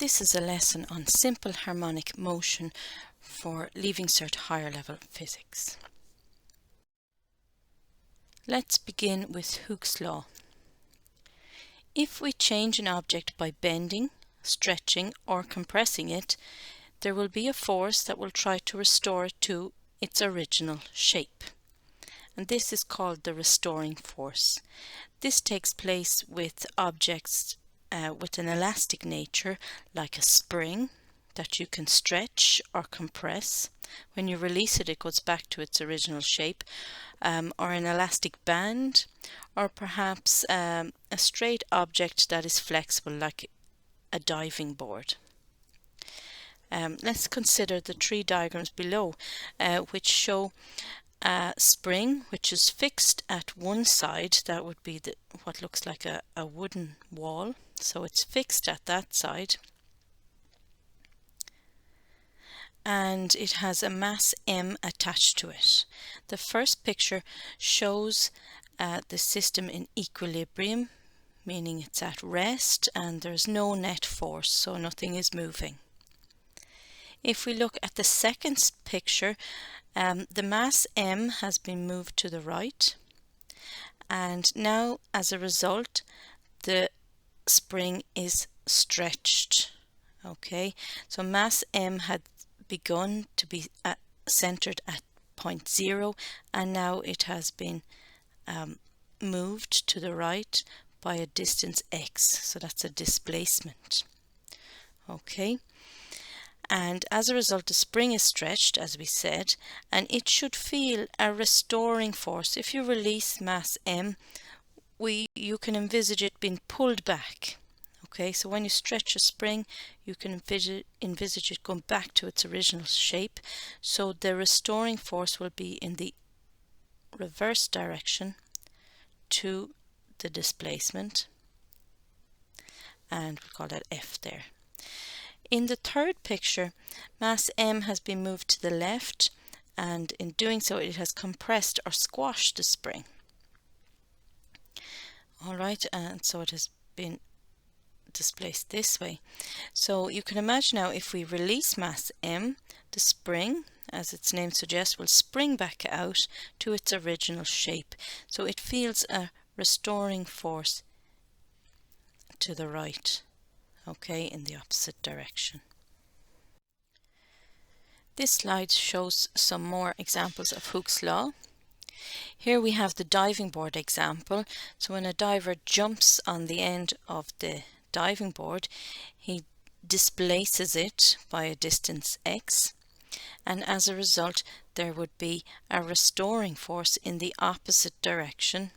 This is a lesson on simple harmonic motion for Leaving Cert higher level physics. Let's begin with Hooke's law. If we change an object by bending, stretching or compressing it, there will be a force that will try to restore it to its original shape. And this is called the restoring force. This takes place with objects with an elastic nature, like a spring that you can stretch or compress. When you release it, it goes back to its original shape, or an elastic band, or perhaps a straight object that is flexible, like a diving board. Let's consider the three diagrams below, which show a spring which is fixed at one side. That would be what looks like a wooden wall. So it's fixed at that side, and it has a mass m attached to it. The first picture shows the system in equilibrium, meaning it's at rest and there's no net force, so nothing is moving. If we look at the second picture, the mass m has been moved to the right, and now as a result the spring is stretched. Okay, so mass m had begun to be centered at point 0, and now it has been moved to the right by a distance x, so that's a displacement. Okay, and as a result the spring is stretched, as we said, and it should feel a restoring force. If you release mass m, you can envisage it being pulled back. Okay, so when you stretch a spring, you can envisage it going back to its original shape. So the restoring force will be in the reverse direction to the displacement, and we'll call that F there. In the third picture, mass m has been moved to the left, and in doing so it has compressed or squashed the spring. Alright, and so it has been displaced this way. So you can imagine now, if we release mass m, the spring, as its name suggests, will spring back out to its original shape. So it feels a restoring force to the right, okay, in the opposite direction. This slide shows some more examples of Hooke's law. Here we have the diving board example. So when a diver jumps on the end of the diving board, he displaces it by a distance x, and as a result there would be a restoring force in the opposite direction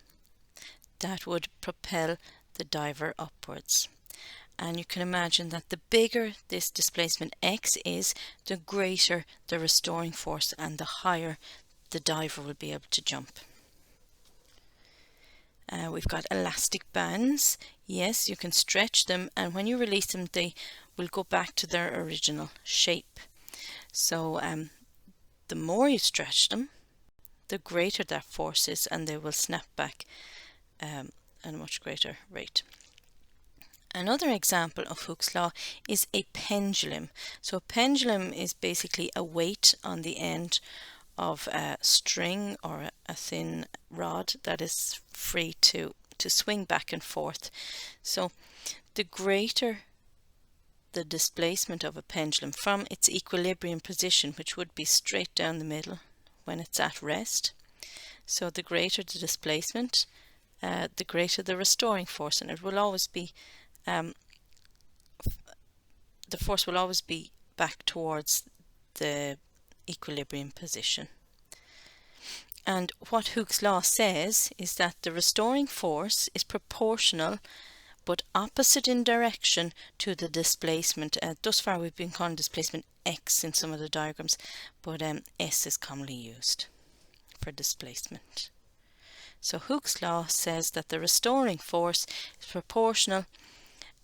that would propel the diver upwards. And you can imagine that the bigger this displacement x is, the greater the restoring force and the higher the diver will be able to jump. We've got elastic bands. Yes, you can stretch them, and when you release them they will go back to their original shape. So the more you stretch them, the greater that force is, and they will snap back at a much greater rate. Another example of Hooke's law is a pendulum. So a pendulum is basically a weight on the end of a string or a thin rod that is free to swing back and forth. So the greater the displacement of a pendulum from its equilibrium position, which would be straight down the middle when it's at rest, so the greater the displacement, the greater the restoring force, and it will always be the force will always be back towards the equilibrium position. And what Hooke's law says is that the restoring force is proportional but opposite in direction to the displacement. Thus far we've been calling displacement x in some of the diagrams, but s is commonly used for displacement. So Hooke's law says that the restoring force is proportional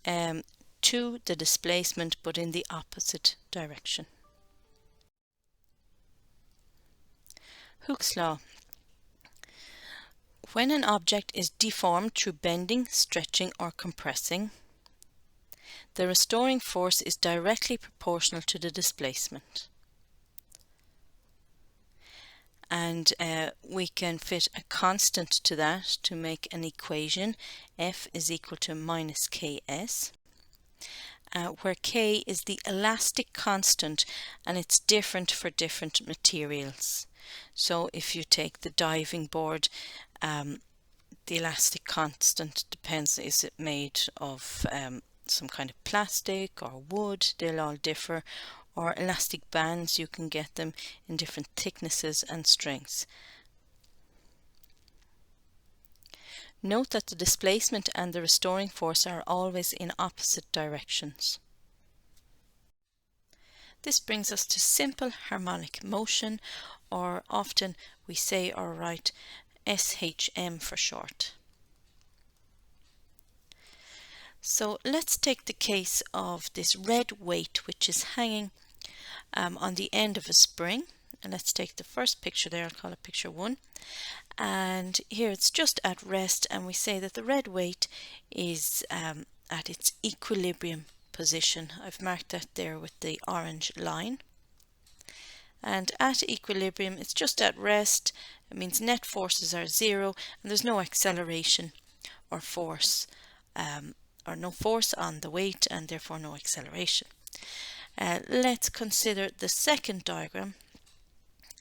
to the displacement but in the opposite direction. Hooke's law. When an object is deformed through bending, stretching or compressing, the restoring force is directly proportional to the displacement. And we can fit a constant to that to make an equation. F is equal to minus Ks, where K is the elastic constant, and it's different for different materials. So if you take the diving board, the elastic constant depends, is it made of some kind of plastic or wood? They'll all differ. Or elastic bands, you can get them in different thicknesses and strengths. Note that the displacement and the restoring force are always in opposite directions. This brings us to simple harmonic motion, or often we say or write SHM for short. So let's take the case of this red weight which is hanging on the end of a spring. And let's take the first picture there, I'll call it picture 1. And here it's just at rest, and we say that the red weight is at its equilibrium position. I've marked that there with the orange line. And at equilibrium, it's just at rest. It means net forces are 0, and there's no acceleration or force, or no force on the weight, and therefore no acceleration. Let's consider the second diagram.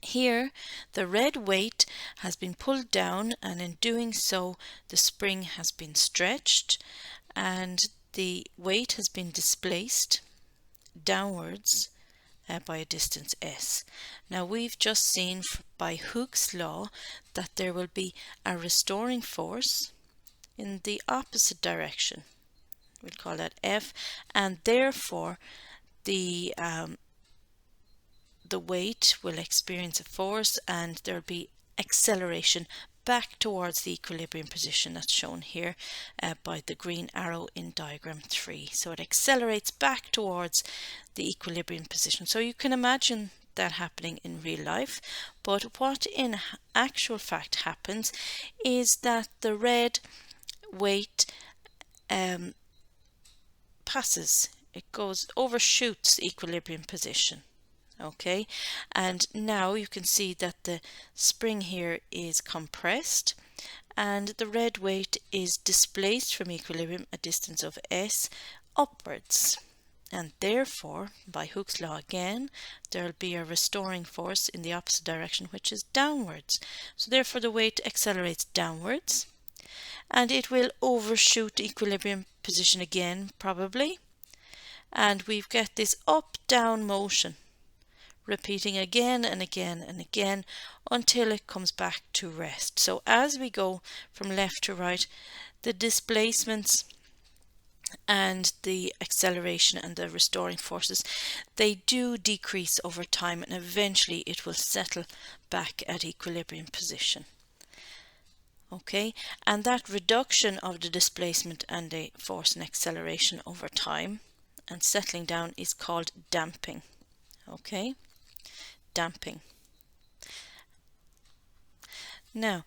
Here the red weight has been pulled down, and in doing so the spring has been stretched and the weight has been displaced downwards by a distance s. Now we've just seen by Hooke's law that there will be a restoring force in the opposite direction. We'll call that F, and therefore the weight will experience a force, and there will be acceleration back towards the equilibrium position that's shown here by the green arrow in diagram 3. So it accelerates back towards the equilibrium position. So you can imagine that happening in real life, but what in actual fact happens is that the red weight passes, it overshoots the equilibrium position. Okay, and now you can see that the spring here is compressed and the red weight is displaced from equilibrium a distance of s upwards, and therefore by Hooke's law again there will be a restoring force in the opposite direction, which is downwards. So therefore the weight accelerates downwards and it will overshoot equilibrium position again probably, and we've got this up-down motion repeating again and again and again until it comes back to rest. So as we go from left to right, the displacements and the acceleration and the restoring forces, they do decrease over time, and eventually it will settle back at equilibrium position. Okay, and that reduction of the displacement and the force and acceleration over time and settling down is called damping. Okay, damping. Now,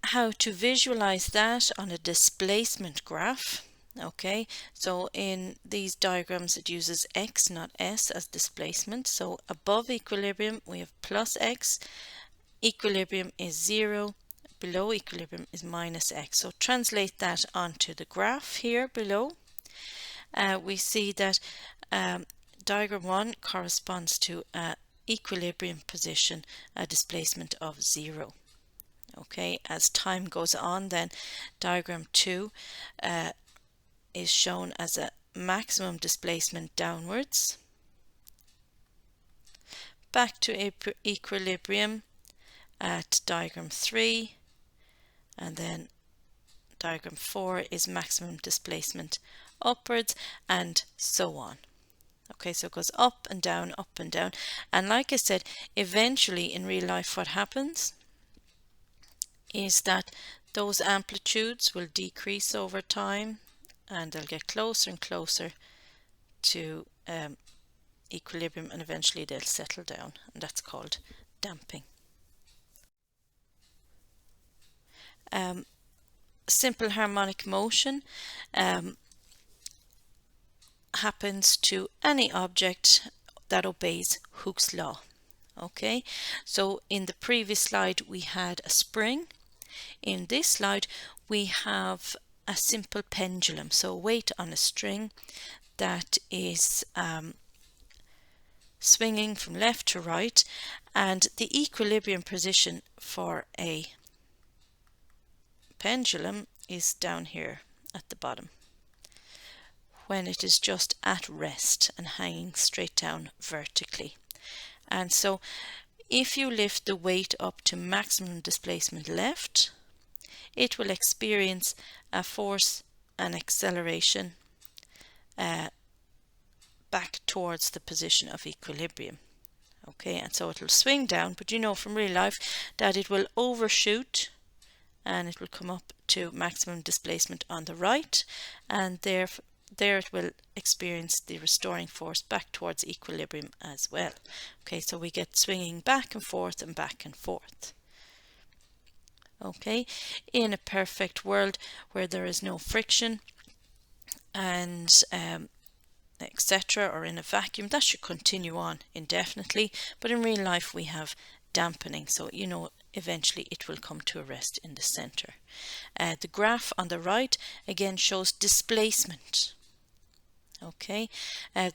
how to visualize that on a displacement graph. Okay, so in these diagrams it uses x, not s, as displacement. So above equilibrium we have plus x, equilibrium is 0, below equilibrium is minus x. So translate that onto the graph here below. We see that diagram 1 corresponds to a equilibrium position, a displacement of 0. Okay, as time goes on, then diagram 2 is shown as a maximum displacement downwards, back to equilibrium at diagram 3, and then diagram 4 is maximum displacement upwards, and so on. Okay, so it goes up and down, and like I said, eventually in real life what happens is that those amplitudes will decrease over time and they'll get closer and closer to equilibrium, and eventually they'll settle down, and that's called damping. Simple harmonic motion. happens to any object that obeys Hooke's law. Okay, so in the previous slide we had a spring. In this slide we have a simple pendulum, so a weight on a string that is swinging from left to right, and the equilibrium position for a pendulum is down here at the bottom when it is just at rest and hanging straight down vertically. And so if you lift the weight up to maximum displacement left, it will experience a force and acceleration back towards the position of equilibrium. Okay, and so it will swing down, but you know from real life that it will overshoot and it will come up to maximum displacement on the right, and there it will experience the restoring force back towards equilibrium as well. Okay, so we get swinging back and forth and back and forth. Okay, in a perfect world where there is no friction and etc., or in a vacuum, that should continue on indefinitely, but in real life we have dampening, so you know eventually it will come to a rest in the center. The graph on the right again shows displacement. Okay,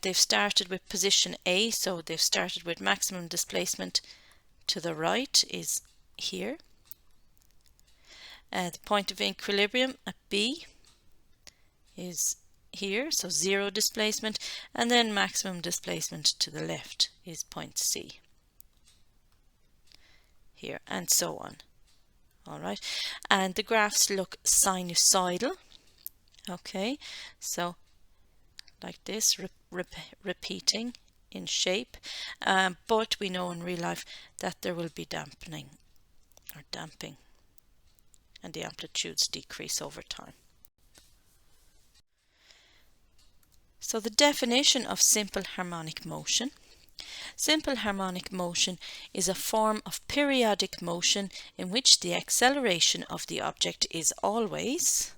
they've started with position A, so they've started with maximum displacement to the right is here. The point of equilibrium at B is here, so 0 displacement, and then maximum displacement to the left is point C here, and so on. All right, and the graphs look sinusoidal. Okay, so like this, repeating in shape, but we know in real life that there will be dampening or damping, and the amplitudes decrease over time. So the definition of simple harmonic motion. Simple harmonic motion is a form of periodic motion in which the acceleration of the object is always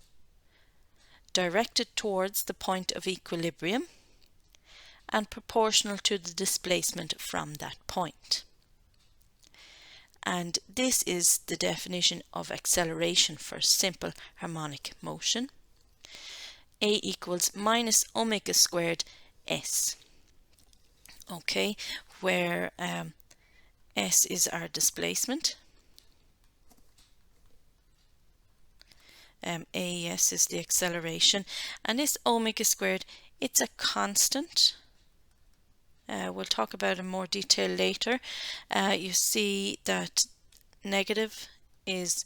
directed towards the point of equilibrium and proportional to the displacement from that point. And this is the definition of acceleration for simple harmonic motion. A equals minus omega squared s. Okay, where s is our displacement, AES is the acceleration, and this omega squared, it's a constant. We'll talk about it in more detail later. You see that negative is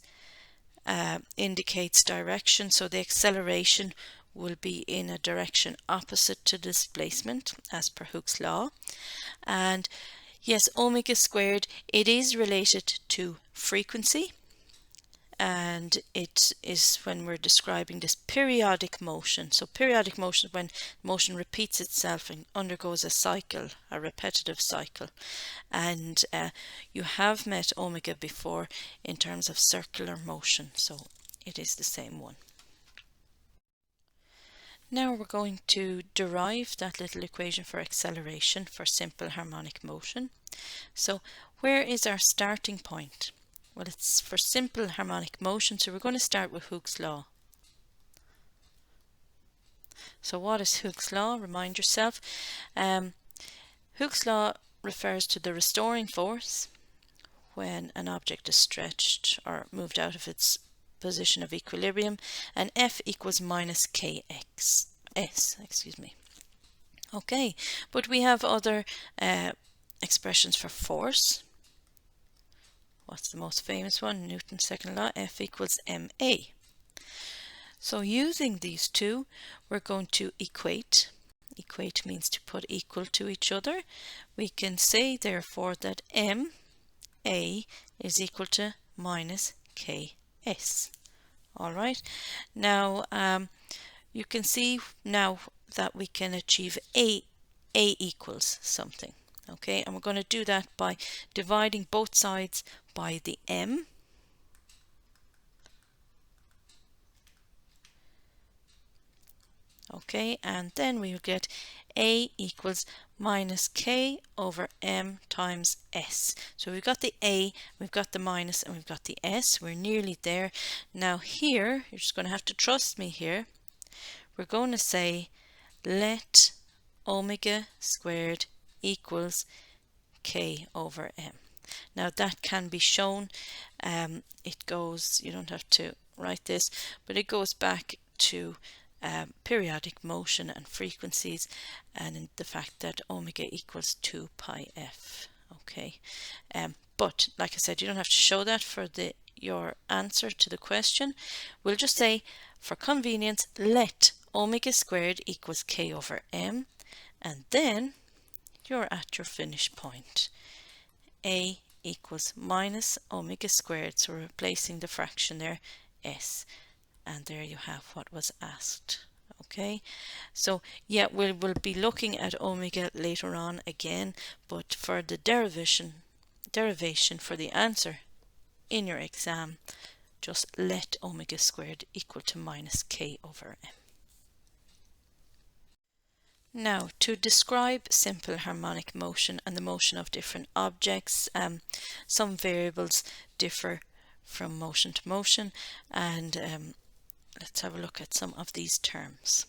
indicates direction, so the acceleration will be in a direction opposite to displacement as per Hooke's law. And yes, omega squared, it is related to frequency, and it is when we're describing this periodic motion. So periodic motion is when motion repeats itself and undergoes a cycle, a repetitive cycle. And you have met omega before in terms of circular motion, so it is the same one. Now we're going to derive that little equation for acceleration for simple harmonic motion. So where is our starting point? Well, it's for simple harmonic motion, so we're going to start with Hooke's law. So what is Hooke's law? Remind yourself. Hooke's law refers to the restoring force when an object is stretched or moved out of its position of equilibrium, and F equals minus kx s, excuse me. Okay, but we have other expressions for force. What's the most famous one? Newton's second law, F equals ma. So using these two, we're going to equate. Equate means to put equal to each other. We can say therefore that ma is equal to minus ks. All right, now you can see now that we can achieve a equals something. Okay, and we're going to do that by dividing both sides by the m. Okay, and then we will get A equals minus K over M times S. So we've got the A, we've got the minus, and we've got the S. We're nearly there. Now here, you're just going to have to trust me here. We're going to say let omega squared equals K over M. Now that can be shown. It goes, you don't have to write this, but it goes back to periodic motion and frequencies, and in the fact that omega equals 2 pi f. Okay, but like I said, you don't have to show that for your answer to the question. We'll just say, for convenience, let omega squared equals K over M, and then you're at your finish point. A equals minus omega squared, so we're replacing the fraction there, S, and there you have what was asked. Okay, so yeah, we'll be looking at omega later on again, but for the derivation for the answer in your exam, just let omega squared equal to minus K over M. Now, to describe simple harmonic motion and the motion of different objects, some variables differ from motion to motion, and let's have a look at some of these terms.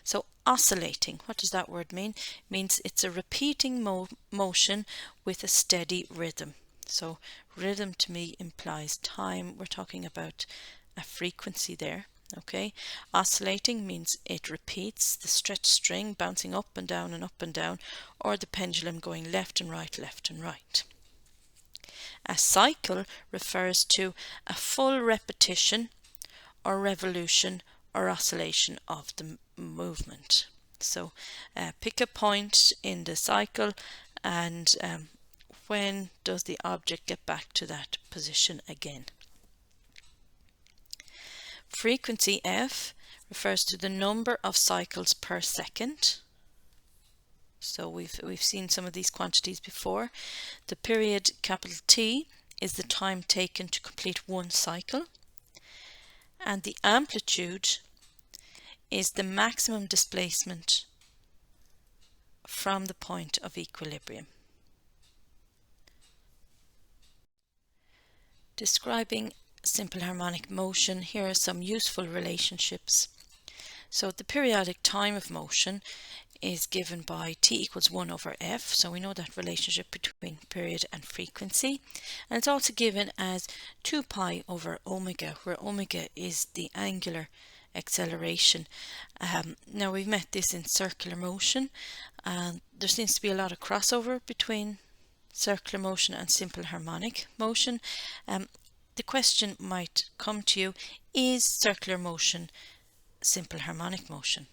So oscillating, what does that word mean? It means it's a repeating motion with a steady rhythm. So rhythm to me implies time. We're talking about a frequency there. Okay, oscillating means it repeats, the stretched string bouncing up and down and up and down, or the pendulum going left and right, left and right. A cycle refers to a full repetition or revolution or oscillation of the movement. So pick a point in the cycle, and when does the object get back to that position again? Frequency F refers to the number of cycles per second. So we've seen some of these quantities before. The period capital T is the time taken to complete one cycle, and the amplitude is the maximum displacement from the point of equilibrium. Describing simple harmonic motion, here are some useful relationships. So the periodic time of motion is given by T equals 1 over F, so we know that relationship between period and frequency, and it's also given as 2 pi over omega, where omega is the angular acceleration. Now we've met this in circular motion, and there seems to be a lot of crossover between circular motion and simple harmonic motion. The question might come to you, is circular motion simple harmonic motion?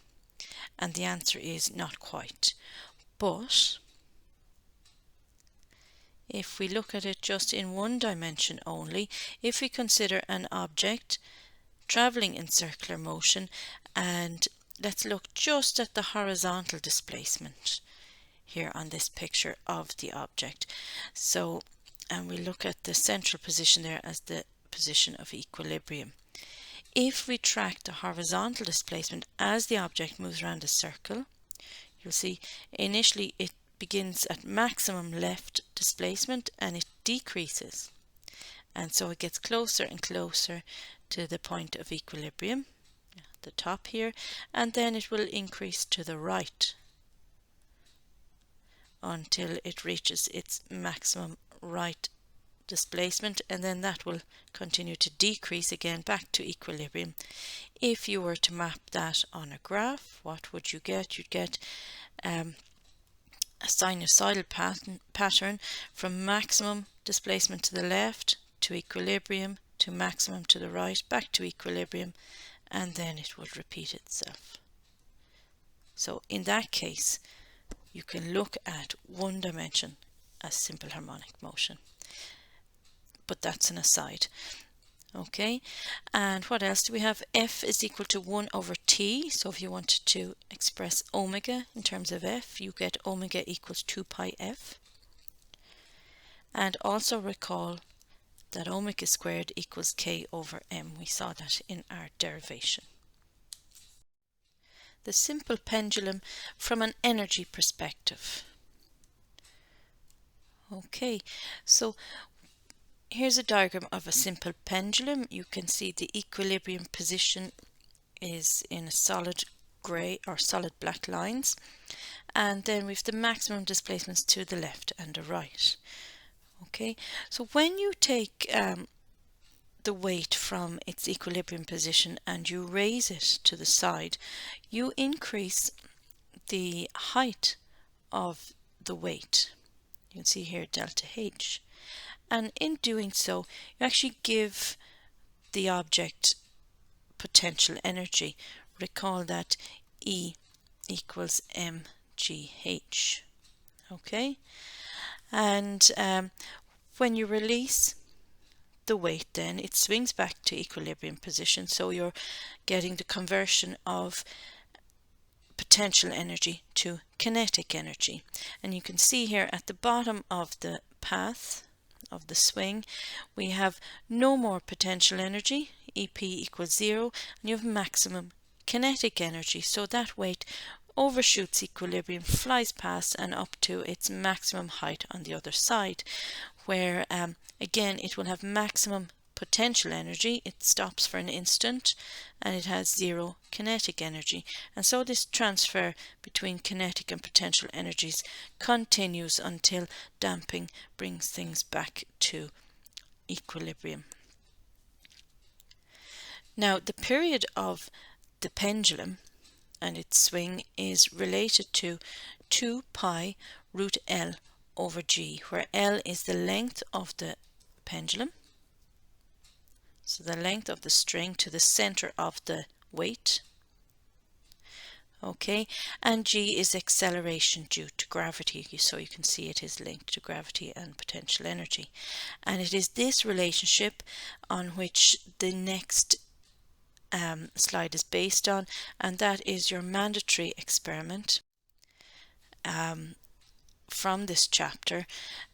And the answer is not quite. But if we look at it just in one dimension only, if we consider an object traveling in circular motion, and let's look just at the horizontal displacement here on this picture of the object. So, and we look at the central position there as the position of equilibrium. If we track the horizontal displacement as the object moves around the circle, you'll see initially it begins at maximum left displacement and it decreases. And so it gets closer and closer to the point of equilibrium, the top here, and then it will increase to the right until it reaches its maximum right displacement, and then that will continue to decrease again back to equilibrium. If you were to map that on a graph, what would you get? You'd get a sinusoidal pattern from maximum displacement to the left to equilibrium to maximum to the right, back to equilibrium, and then it would repeat itself. So in that case, you can look at one dimension as simple harmonic motion. But that's an aside. Okay, and what else do we have? F is equal to 1 over T. So if you wanted to express omega in terms of F, you get omega equals 2 pi F. And also recall that omega squared equals K over M. We saw that in our derivation. the simple pendulum from an energy perspective. Okay, so here's a diagram of a simple pendulum. You can see the equilibrium position is in a solid grey or solid black lines, and then we have the maximum displacements to the left and the right. Okay, so when you take the weight from its equilibrium position and you raise it to the side, you increase the height of the weight. You can see here delta H, and in doing so you actually give the object potential energy. Recall that E equals mgh. Okay, and when you release the weight, then it swings back to equilibrium position, so you're getting the conversion of potential energy to kinetic energy. And you can see here at the bottom of the path of the swing we have no more potential energy, EP equals 0, and you have maximum kinetic energy, so that weight overshoots equilibrium, flies past and up to its maximum height on the other side, where again it will have maximum potential energy. It stops for an instant and it has 0 kinetic energy, and so this transfer between kinetic and potential energies continues until damping brings things back to equilibrium. Now the period of the pendulum and its swing is related to 2 pi root L over G, where L is the length of the pendulum, so the length of the string to the center of the weight, okay, and G is acceleration due to gravity, so you can see it is linked to gravity and potential energy. And it is this relationship on which the next slide is based on, and that is your mandatory experiment from this chapter.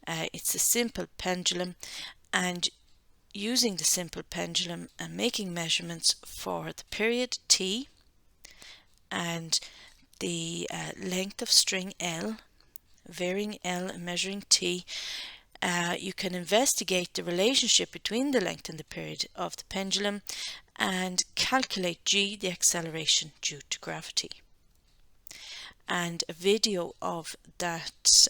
It's a simple pendulum, and using the simple pendulum and making measurements for the period T and the length of string L, varying L and measuring T, you can investigate the relationship between the length and the period of the pendulum and calculate G, the acceleration due to gravity. And a video of that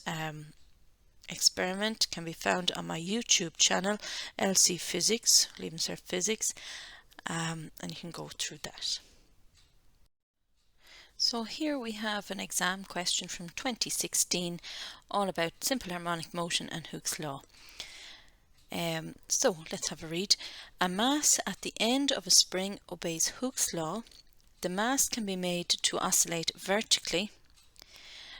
experiment can be found on my YouTube channel, LC Physics, Lebenswerk Physics, and you can go through that. So here we have an exam question from 2016 all about simple harmonic motion and Hooke's law. So let's have a read. A mass at the end of a spring obeys Hooke's law. The mass can be made to oscillate vertically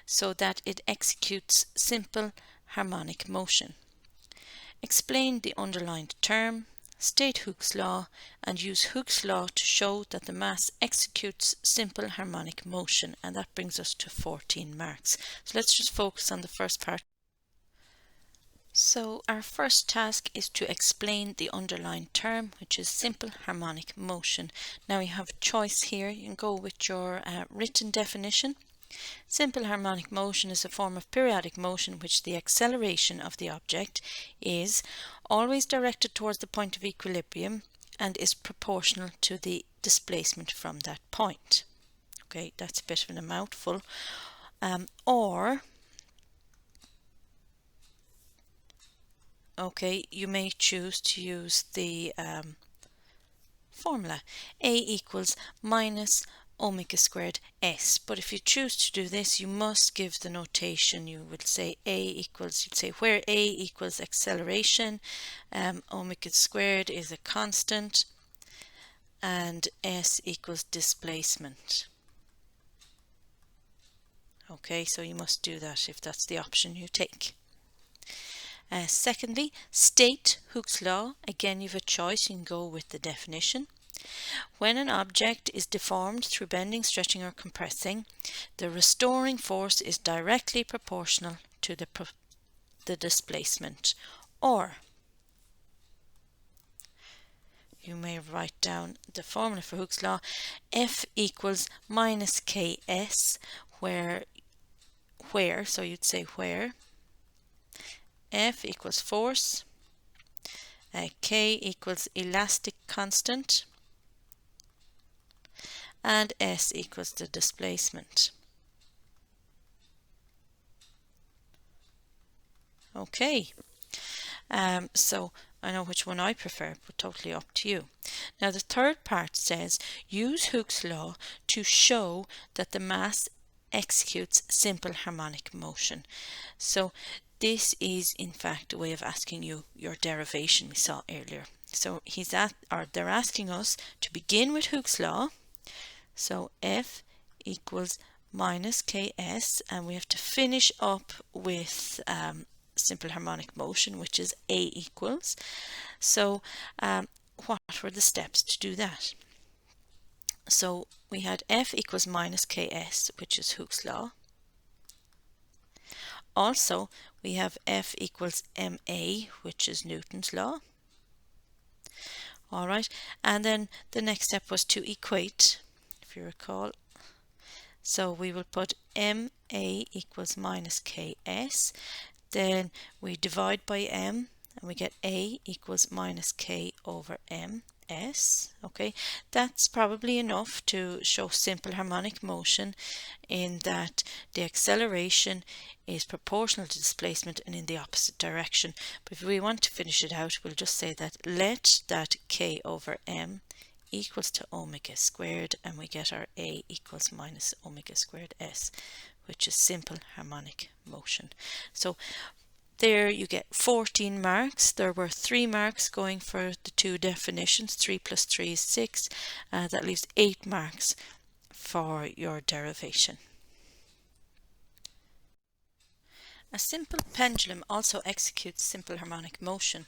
so that it executes simple harmonic motion. Explain the underlined term, state Hooke's law, and use Hooke's law to show that the mass executes simple harmonic motion, and that brings us to 14 marks. So let's just focus on the first part. So our first task is to explain the underlined term, which is simple harmonic motion. Now you have a choice here. You can go with your written definition. Simple harmonic motion is a form of periodic motion which the acceleration of the object is always directed towards the point of equilibrium and is proportional to the displacement from that point. Okay, that's a bit of a mouthful. Or okay, you may choose to use the formula A equals minus omega squared s, but if you choose to do this you must give the notation. You would say A equals, you'd say where A equals acceleration, omega squared is a constant, and s equals displacement. Okay, so you must do that if that's the option you take. Secondly, state Hooke's law. Again, you have a choice. You can go with the definition. When an object is deformed through bending, stretching or compressing, the restoring force is directly proportional to the displacement. Or you may write down the formula for Hooke's law. F equals minus Ks, where, so you'd say where F equals force, K equals elastic constant, and S equals the displacement. Okay, so I know which one I prefer, but totally up to you. Now the third part says, use Hooke's law to show that the mass executes simple harmonic motion. So this is in fact a way of asking you your derivation we saw earlier. So they're asking us to begin with Hooke's law. So F equals minus Ks, and we have to finish up with simple harmonic motion, which is A equals. So what were the steps to do that? So we had F equals minus Ks, which is Hooke's law. Also, we have F equals ma, which is Newton's law. All right, and then the next step was to equate, if you recall. So we will put ma equals minus Ks. Then we divide by m, and we get A equals minus K over ms. Okay, that's probably enough to show simple harmonic motion, in that the acceleration is proportional to displacement and in the opposite direction. But if we want to finish it out, we'll just say that let that K over m equals to omega squared, and we get our A equals minus omega squared s, which is simple harmonic motion. So there you get 14 marks. There were 3 marks going for the two definitions. 3 plus 3 is 6. That leaves 8 marks for your derivation. A simple pendulum also executes simple harmonic motion.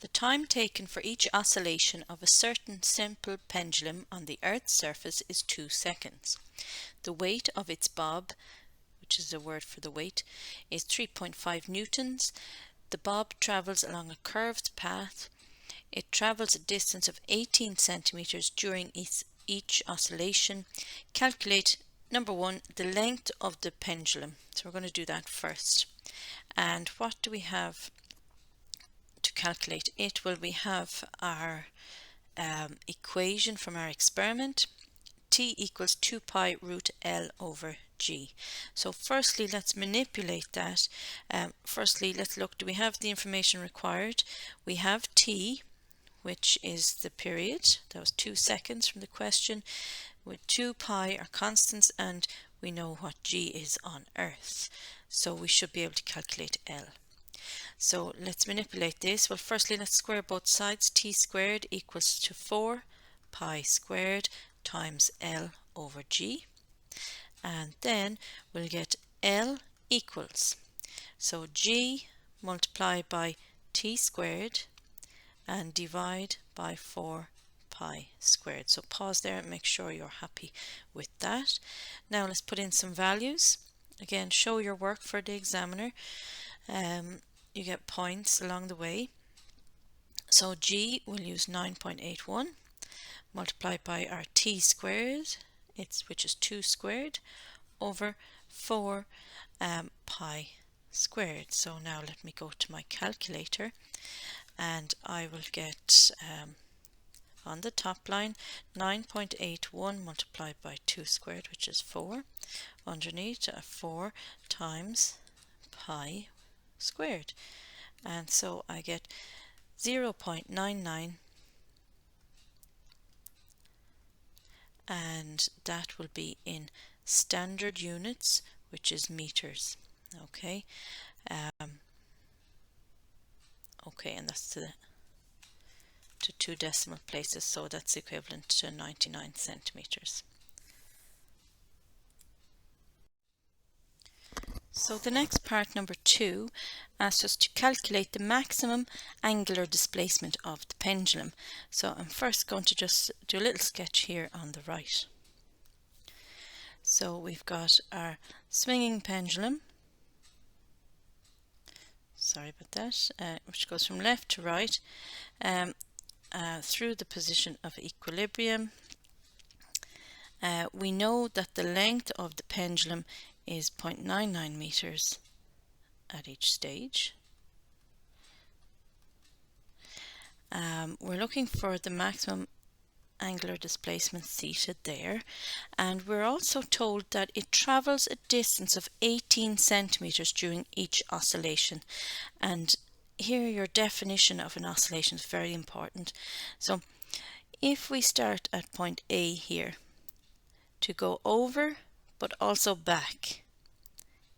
The time taken for each oscillation of a certain simple pendulum on the Earth's surface is 2 seconds. The weight of its bob, which is a word for the weight, is 3.5 newtons. The bob travels along a curved path. It travels a distance of 18 centimeters during each oscillation. Calculate, number 1, the length of the pendulum. So we're going to do that first. And what do we have to calculate it? Well, we have our equation from our experiment. T equals 2 pi root L over G. So firstly, let's manipulate that. Firstly, let's look, do we have the information required? We have T, which is the period. That was 2 seconds from the question. With 2 pi are constants, and we know what G is on Earth. So we should be able to calculate L. So let's manipulate this. Well, firstly, let's square both sides. T squared equals to 4 pi squared times L over G. And then we'll get L equals, so G multiplied by T squared and divide by 4 pi squared. So pause there and make sure you're happy with that. Now let's put in some values. Again, show your work for the examiner. You get points along the way. So G will use 9.81 multiplied by our T squared, which is 2 squared, over 4 pi squared. So now let me go to my calculator, and I will get on the top line 9.81 multiplied by 2 squared, which is 4, underneath 4 times pi squared, and so I get 0.99, and that will be in standard units, which is meters. Okay, and that's to 2 decimal places, so that's equivalent to 99 centimeters. So the next part, number 2, asks us to calculate the maximum angular displacement of the pendulum. So I'm first going to just do a little sketch here on the right. So we've got our swinging pendulum, sorry about that, which goes from left to right, and through the position of equilibrium. We know that the length of the pendulum is 0.99 meters at each stage. We're looking for the maximum angular displacement theta there, and we're also told that it travels a distance of 18 centimeters during each oscillation. And here your definition of an oscillation is very important. So if we start at point A here, to go over but also back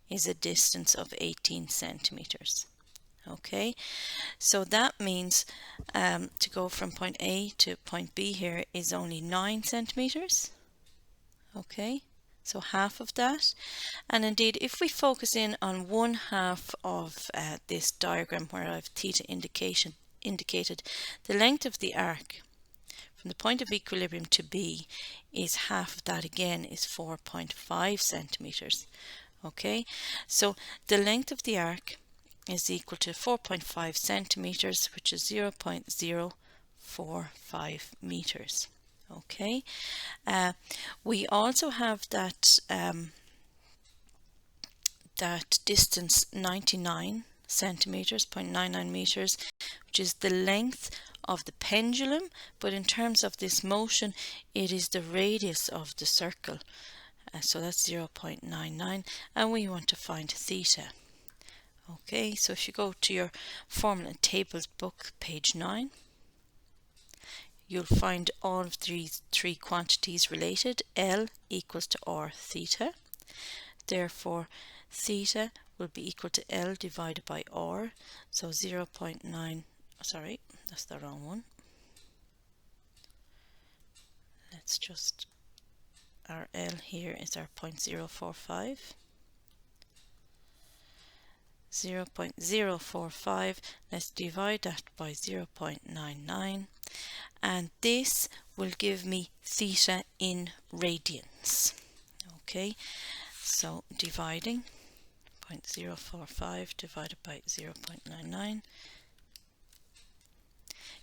is a distance of 18 centimeters. Okay, so that means to go from point A to point B here is only 9 centimeters. Okay, so half of that. And indeed, if we focus in on one half of this diagram where I've theta indicated, the length of the arc from the point of equilibrium to B is half of that, again is 4.5 centimeters. Okay, so the length of the arc is equal to 4.5 centimeters, which is 0.045 meters. Okay, we also have that that distance 99 centimeters, 0.99 meters, which is the length of the pendulum, but in terms of this motion it is the radius of the circle, so that's 0.99, and we want to find theta. Okay, so if you go to your formula and tables book, page 9, you'll find all of these three quantities related. L equals to R theta, therefore theta will be equal to L divided by R, so 0.9, sorry, that's the wrong one. Let's just, our L here is our 0.045. 0.045, let's divide that by 0.99, and this will give me theta in radians. Okay, so dividing 0.045 divided by 0.99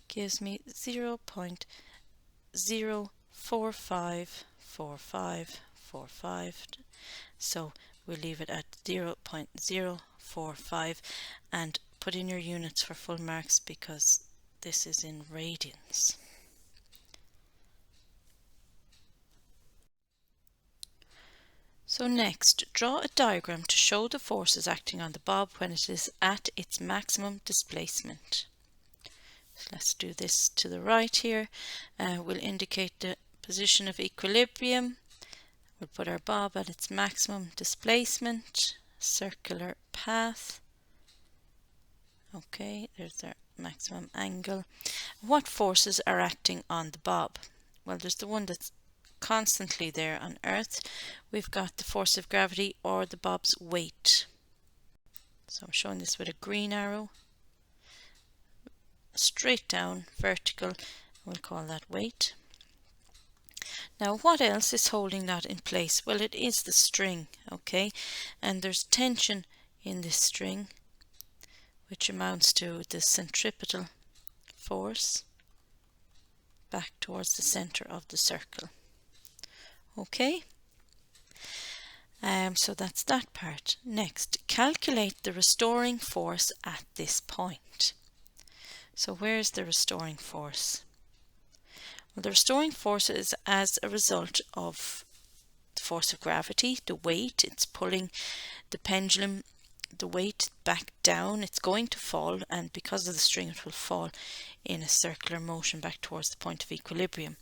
gives me 0.0454545, so we'll leave it at 0.045 and put in your units for full marks because this is in radians. So next, draw a diagram to show the forces acting on the bob when it is at its maximum displacement. So let's do this to the right here. We'll indicate the position of equilibrium. We'll put our bob at its maximum displacement, circular path. Okay, there's our maximum angle. What forces are acting on the bob? Well, there's the one that's constantly there on Earth. We've got the force of gravity or the bob's weight. So I'm showing this with a green arrow. Straight down, vertical, we'll call that weight. Now what else is holding that in place? Well, it is the string, okay, and there's tension in this string which amounts to the centripetal force back towards the center of the circle. Okay, so that's that part. Next, calculate the restoring force at this point. So where's the restoring force? Well, the restoring force is as a result of the force of gravity, the weight. It's pulling the pendulum, the weight back down. It's going to fall, and because of the string it will fall in a circular motion back towards the point of equilibrium.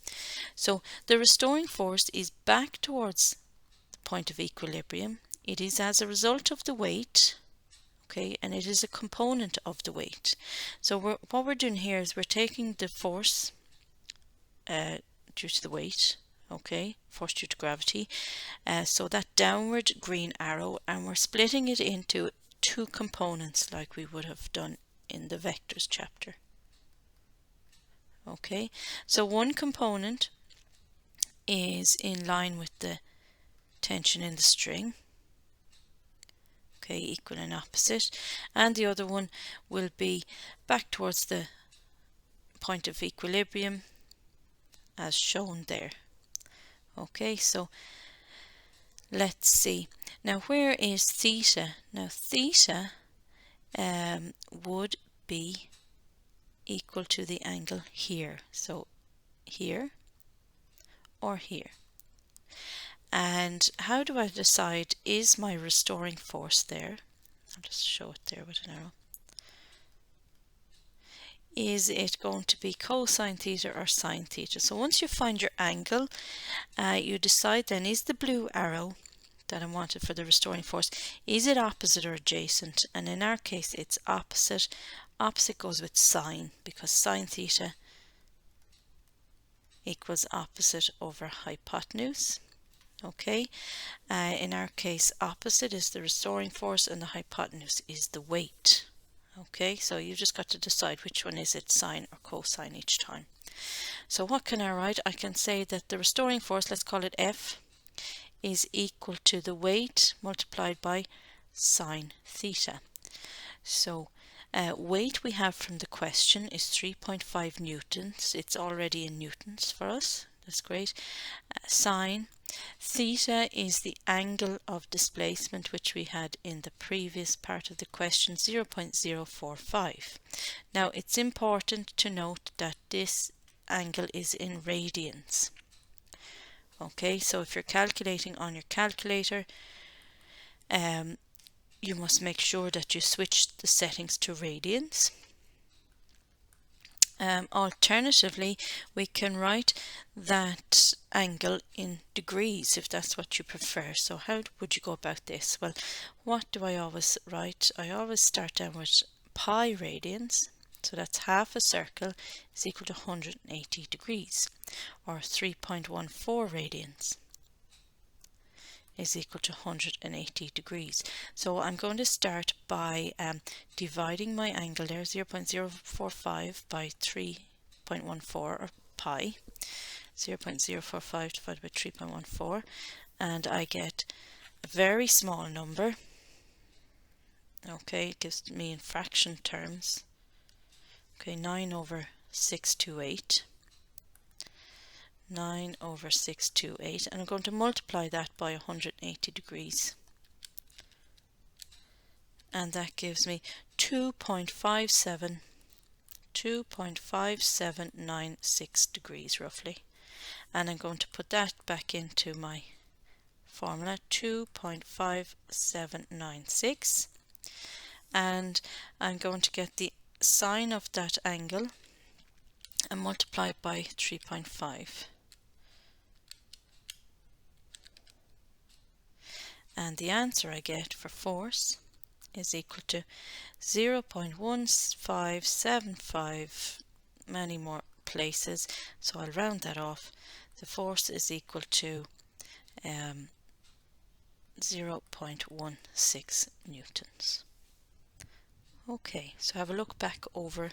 So the restoring force is back towards the point of equilibrium. It is as a result of the weight, okay, and it is a component of the weight. So what we're doing here is we're taking the force due to the weight, okay, force due to gravity, so that downward green arrow, and we're splitting it into two components like we would have done in the vectors chapter. Okay, so one component is in line with the tension in the string, okay, equal and opposite, and the other one will be back towards the point of equilibrium as shown there. Okay, so let's see. Now where is theta? Now theta would be equal to the angle here. So here or here. And how do I decide, is my restoring force there? I'll just show it there with an arrow. Is it going to be cosine theta or sine theta? So once you find your angle, you decide then, is the blue arrow that I wanted for the restoring force, is it opposite or adjacent? And in our case it's opposite. Opposite goes with sine, because sine theta equals opposite over hypotenuse. Okay, in our case opposite is the restoring force and the hypotenuse is the weight. Okay, so you just got to decide which one is it, sine or cosine each time. So what can I write? I can say that the restoring force, let's call it F, is equal to the weight multiplied by sine theta. So weight we have from the question is 3.5 newtons. It's already in newtons for us. That's great. Sine theta is the angle of displacement which we had in the previous part of the question, 0.045. Now it's important to note that this angle is in radians. Okay, so if you're calculating on your calculator, you must make sure that you switch the settings to radians. Alternatively, we can write that angle in degrees if that's what you prefer. So how would you go about this? Well, what do I always write? I always start down with pi radians. So that's half a circle is equal to 180 degrees, or 3.14 radians is equal to 180 degrees. So I'm going to start by dividing my angle there, 0.045 by 3.14, or pi, 0.045 divided by 3.14, and I get a very small number. Okay, it gives me in fraction terms. Okay, 9/628. 9/628, and I'm going to multiply that by 180 degrees, and that gives me 2.5796 degrees roughly, and I'm going to put that back into my formula, 2.5796, and I'm going to get the sine of that angle and multiply it by 3.5. And the answer I get for force is equal to 0.1575, many more places, so I'll round that off. The force is equal to 0.16 newtons. Okay, so have a look back over